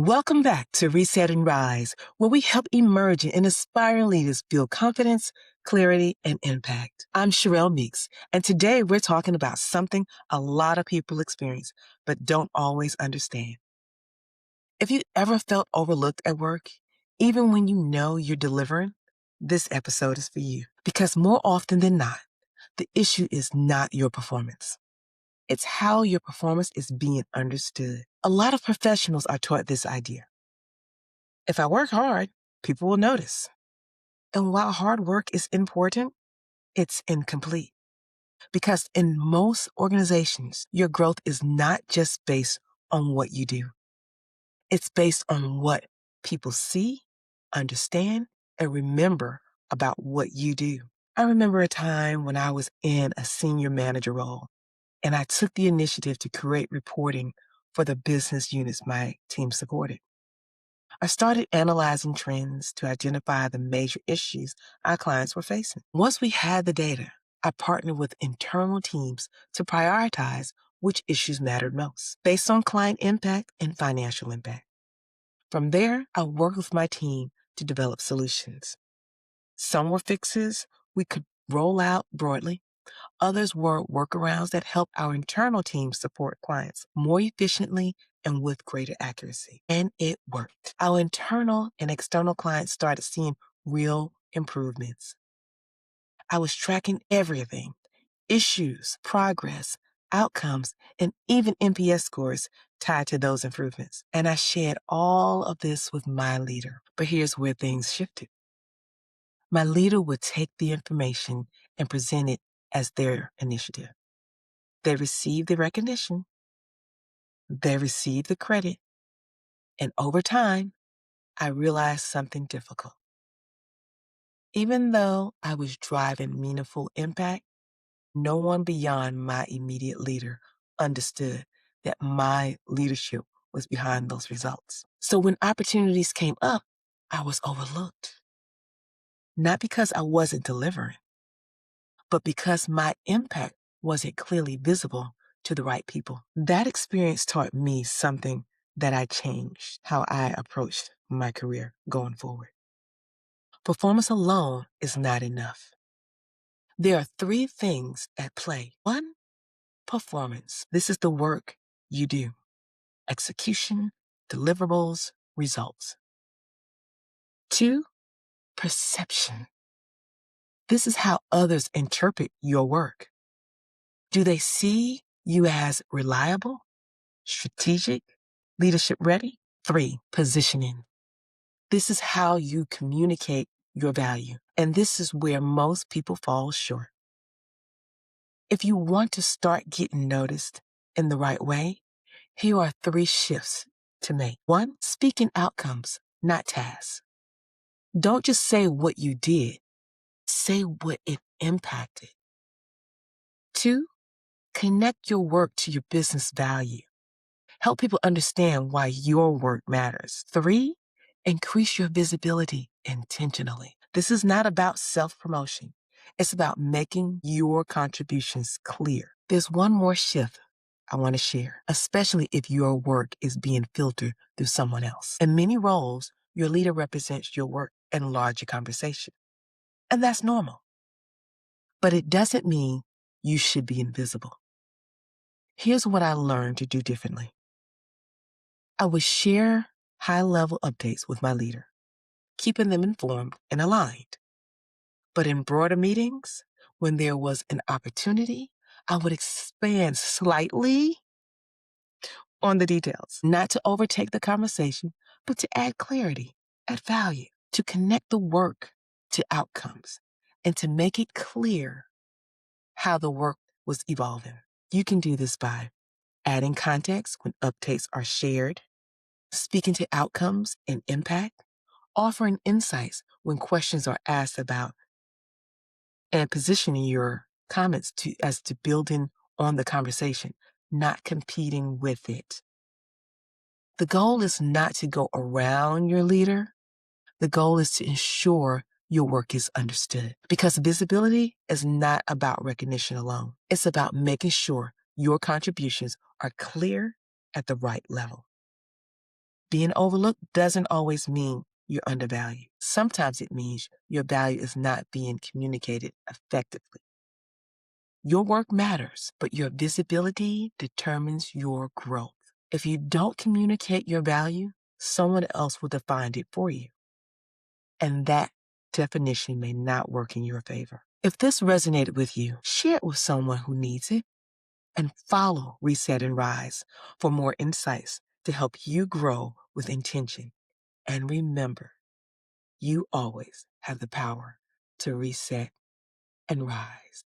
Welcome back to Reset and Rise, where we help emerging and aspiring leaders build confidence, clarity, and impact. I'm Shirrell Meeks, and today we're talking about something a lot of people experience, but don't always understand. If you ever felt overlooked at work, even when you know you're delivering, this episode is for you. Because more often than not, the issue is not your performance. It's how your performance is being understood. A lot of professionals are taught this idea. If I work hard, people will notice. And while hard work is important, it's incomplete. Because in most organizations, your growth is not just based on what you do. It's based on what people see, understand, and remember about what you do. I remember a time when I was in a senior manager role, and I took the initiative to create reporting for the business units my team supported. I started analyzing trends to identify the major issues our clients were facing. Once we had the data, I partnered with internal teams to prioritize which issues mattered most, based on client impact and financial impact. From there, I worked with my team to develop solutions. Some were fixes we could roll out broadly. Others were workarounds that help our internal team support clients more efficiently and with greater accuracy. And it worked. Our internal and external clients started seeing real improvements. I was tracking everything: issues, progress, outcomes, and even NPS scores tied to those improvements. And I shared all of this with my leader. But here's where things shifted. My leader would take the information and present it as their initiative. They received the recognition, they received the credit, and over time, I realized something difficult. Even though I was driving meaningful impact, no one beyond my immediate leader understood that my leadership was behind those results. So when opportunities came up, I was overlooked. Not because I wasn't delivering, but because my impact wasn't clearly visible to the right people. That experience taught me something that I changed how I approached my career going forward. Performance alone is not enough. There are three things at play. One, performance. This is the work you do. Execution, deliverables, results. Two, perception. This is how others interpret your work. Do they see you as reliable, strategic, leadership ready? Three, positioning. This is how you communicate your value. And this is where most people fall short. If you want to start getting noticed in the right way, here are three shifts to make. One, speaking outcomes, not tasks. Don't just say what you did, say what it impacted. Two, connect your work to your business value. Help people understand why your work matters. Three, increase your visibility intentionally. This is not about self-promotion. It's about making your contributions clear. There's one more shift I want to share, especially if your work is being filtered through someone else. In many roles, your leader represents your work in larger conversation. And that's normal. But it doesn't mean you should be invisible. Here's what I learned to do differently. I would share high-level updates with my leader, keeping them informed and aligned. But in broader meetings, when there was an opportunity, I would expand slightly on the details, not to overtake the conversation, but to add clarity, add value, to connect the work to outcomes, and to make it clear how the work was evolving. You can do this by adding context when updates are shared, speaking to outcomes and impact, offering insights when questions are asked about, and positioning your comments as to building on the conversation, not competing with it. The goal is not to go around your leader. The goal is to ensure your work is understood, because visibility is not about recognition alone. It's about making sure your contributions are clear at the right level. Being overlooked doesn't always mean you're undervalued. Sometimes it means your value is not being communicated effectively. Your work matters, but your visibility determines your growth. If you don't communicate your value, someone else will define it for you. And that definition may not work in your favor. If this resonated with you, share it with someone who needs it, and follow Reset and Rise for more insights to help you grow with intention. And remember, you always have the power to reset and rise.